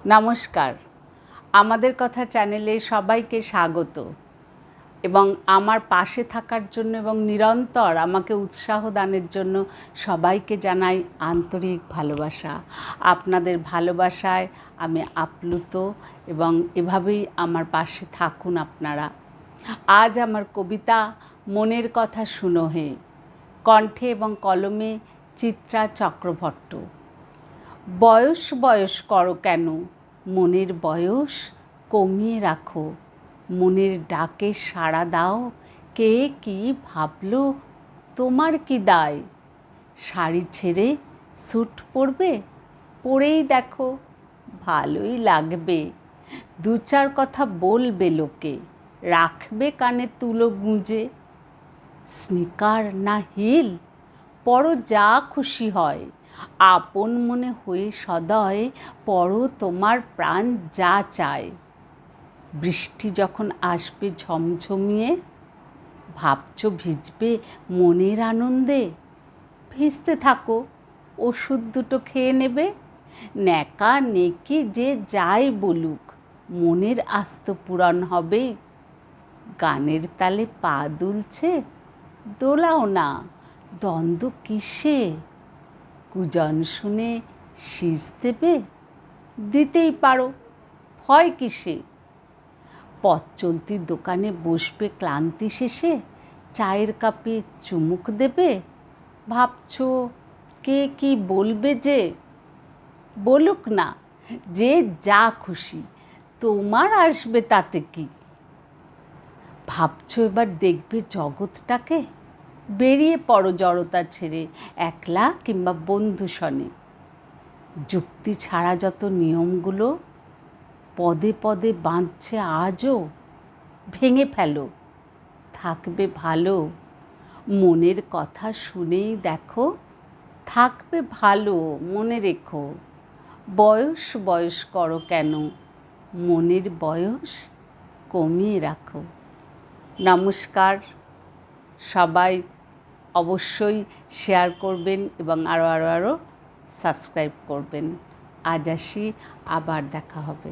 নমস্কার, আমাদের কথা চ্যানেলে সবাইকে স্বাগত এবং আমার পাশে থাকার জন্য এবং নিরন্তর আমাকে উৎসাহ দানের জন্য সবাইকে জানাই আন্তরিক ভালোবাসা। আপনাদের ভালোবাসায় আমি আপ্লুত এবং এভাবেই আমার পাশে থাকুন আপনারা। আজ আমার কবিতা মনের কথা শুনো হে, কণ্ঠে এবং কলমে চিত্রা চক্রবর্তী। বয়স বয়স করো কেন, মনের বয়স কমিয়ে রাখো। মনের ডাকে সাড়া দাও, কে কি ভাবলো তোমার কি দায়। শাড়ি ছেড়ে স্যুট পরবে, পরেই দেখো ভালোই লাগবে। দু চার কথা বলবে লোকে, রাখবে কানে তুলো গুঁজে। স্নিকার না হিল, পরো যা খুশি হয়। আপন মনে হয়ে সদয় পরো তোমার প্রাণ যা চায়। বৃষ্টি যখন আসবে ঝমঝমিয়ে, ভাবছো ভিজবে মনের আনন্দে। ভিজতে থাকো, ওষুধ দুটো খেয়ে নেবে। ন্যাকা নেকি যে যাই বলুক, মনের আস্ত পূরণ হবে। গানের তালে পা দুলছে, দোলাও না, দ্বন্দ্ব কিসে। কুজন শুনে শীষ দেবে, দিতেই পারো, ভয় কিসে। পথ চলতি দোকানে বসবে ক্লান্তি শেষে, চায়ের কাপে চুমুক দেবে। ভাবছো কে কি বলবে যে, বলুক না, যে যা খুশি, তোমার আসবে তাতে কি। ভাবছো এবার দেখবে জগৎটাকে, বেরিয়ে পড়ো জড়তা ছেড়ে, একলা কিংবা বন্ধু সনে। যুক্তি ছাড়া যত নিয়মগুলো পদে পদে বাঁধছে আজও, ভেঙে ফেলো, থাকবে ভালো। মনের কথা শুনেই দেখো, থাকবে ভালো, মনে রেখো। বয়স বয়স করো কেন, মনের বয়স কমিয়ে রাখো। নমস্কার, সবাই অবশ্যই শেয়ার করবেন এবং আরও সাবস্ক্রাইব করবেন। আজ আসি, আবার দেখা হবে।